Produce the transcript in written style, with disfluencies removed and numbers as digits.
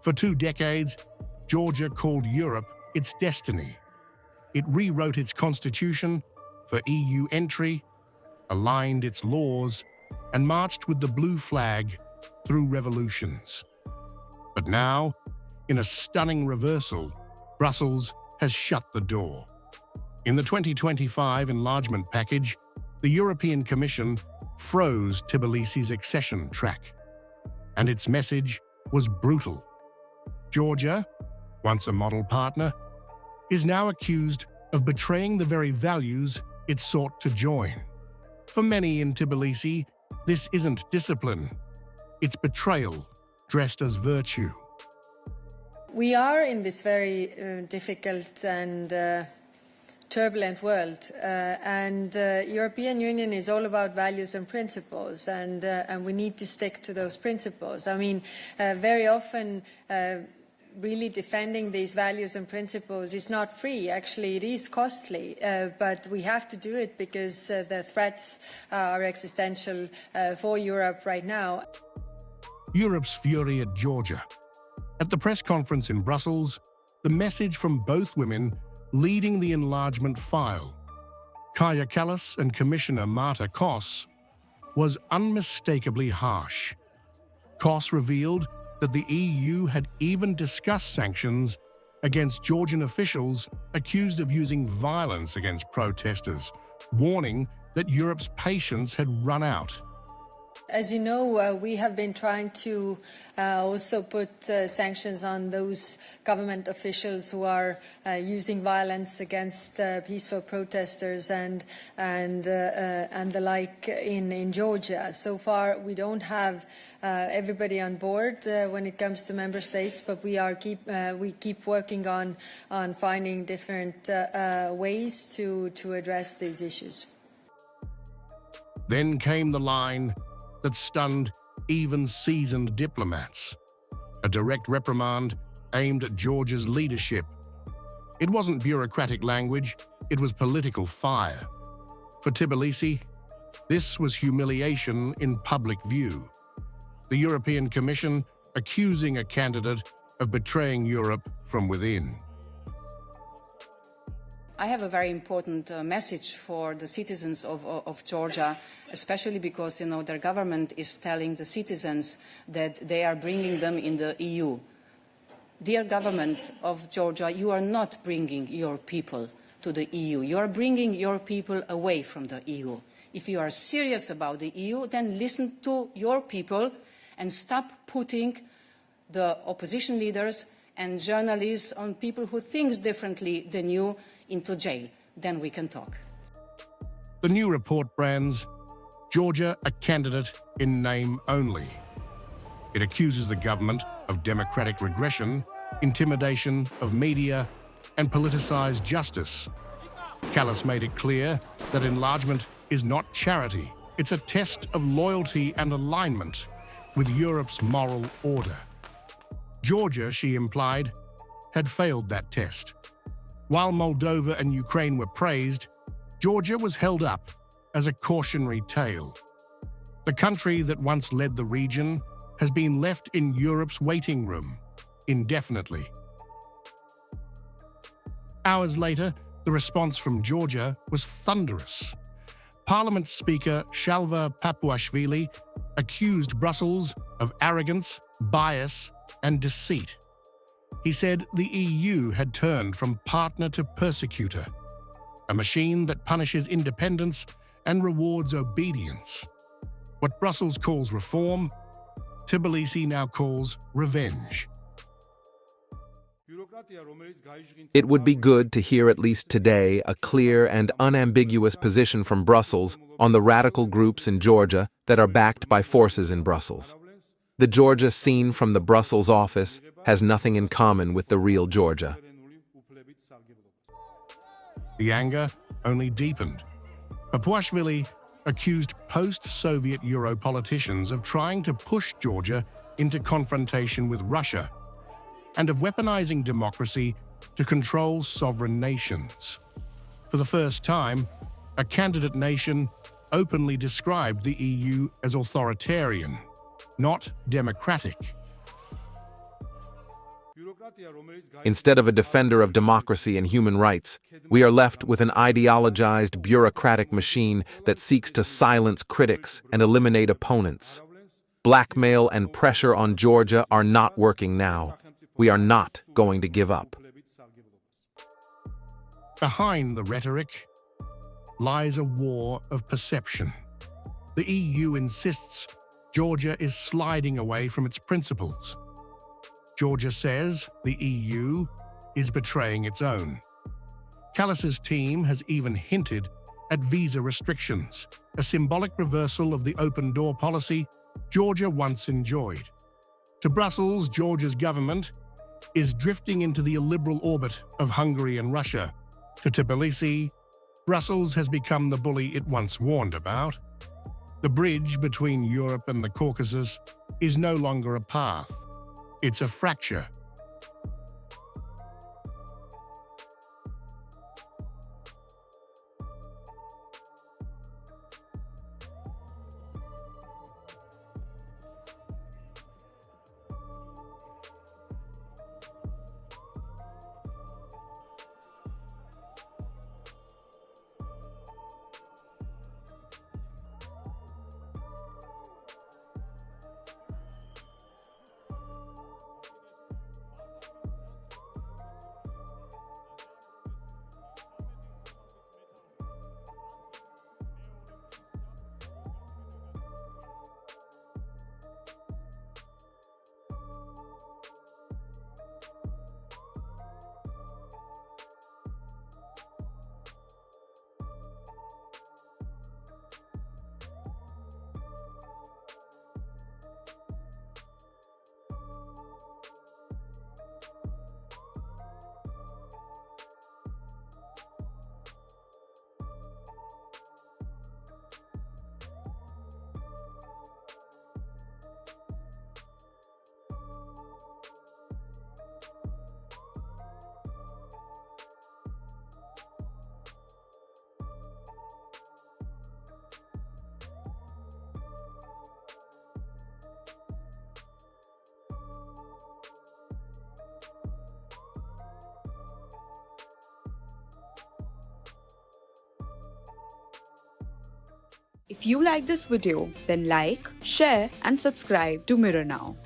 For 2 decades, Georgia called Europe its destiny. It rewrote its constitution for EU entry, aligned its laws, and marched with the blue flag through revolutions. But now, in a stunning reversal, Brussels has shut the door. In the 2025 enlargement package, the European Commission froze Tbilisi's accession track, and its message was brutal. Georgia, once a model partner, is now accused of betraying the very values it sought to join. For many in Tbilisi, this isn't discipline, it's betrayal dressed as virtue. We are in this very difficult and turbulent world, and European Union is all about values and principles, and we need to stick to those principles. I mean, very often really defending these values and principles is not free. Actually, it is costly, but we have to do it because the threats are existential for Europe right now. Europe's fury at Georgia. At the press conference in Brussels, the message from both women leading the enlargement file, Kaja Kallas and Commissioner Marta Koss, was unmistakably harsh. Koss revealed that the EU had even discussed sanctions against Georgian officials accused of using violence against protesters, warning that Europe's patience had run out. As you know, we have been trying to also put sanctions on those government officials who are using violence against peaceful protesters and the like in Georgia. So far, we don't have everybody on board when it comes to member states, but we keep working on finding different ways to address these issues. Then came the line that stunned even seasoned diplomats. A direct reprimand aimed at Georgia's leadership. It wasn't bureaucratic language, it was political fire. For Tbilisi, this was humiliation in public view. The European Commission accusing a candidate of betraying Europe from within. I have a very important message for the citizens of Georgia, especially because, their government is telling the citizens that they are bringing them in the EU. Dear government of Georgia, you are not bringing your people to the EU. You are bringing your people away from the EU. If you are serious about the EU, then listen to your people and stop putting the opposition leaders and journalists on people who think differently than you into jail. Then we can talk. The new report brands Georgia a candidate in name only. It accuses the government of democratic regression, intimidation of media, and politicized justice. Kallas made it clear that enlargement is not charity. It's a test of loyalty and alignment with Europe's moral order. Georgia, she implied, had failed that test. While Moldova and Ukraine were praised, Georgia was held up as a cautionary tale. The country that once led the region has been left in Europe's waiting room indefinitely. Hours later, the response from Georgia was thunderous. Parliament Speaker Shalva Papuashvili accused Brussels of arrogance, bias, and deceit. He said the EU had turned from partner to persecutor, a machine that punishes independence and rewards obedience. What Brussels calls reform, Tbilisi now calls revenge. It would be good to hear at least today a clear and unambiguous position from Brussels on the radical groups in Georgia that are backed by forces in Brussels. The Georgia seen from the Brussels office has nothing in common with the real Georgia. The anger only deepened. Papuashvili accused post-Soviet Euro politicians of trying to push Georgia into confrontation with Russia and of weaponizing democracy to control sovereign nations. For the first time, a candidate nation openly described the EU as authoritarian, not democratic. Instead of a defender of democracy and human rights, we are left with an ideologized bureaucratic machine that seeks to silence critics and eliminate opponents. Blackmail and pressure on Georgia are not working now. We are not going to give up. Behind the rhetoric lies a war of perception. The EU insists Georgia is sliding away from its principles. Georgia says the EU is betraying its own. Kallas's team has even hinted at visa restrictions, a symbolic reversal of the open-door policy Georgia once enjoyed. To Brussels, Georgia's government is drifting into the illiberal orbit of Hungary and Russia. To Tbilisi, Brussels has become the bully it once warned about. The bridge between Europe and the Caucasus is no longer a path. It's a fracture. If you like this video, then like, share and subscribe to Mirror Now.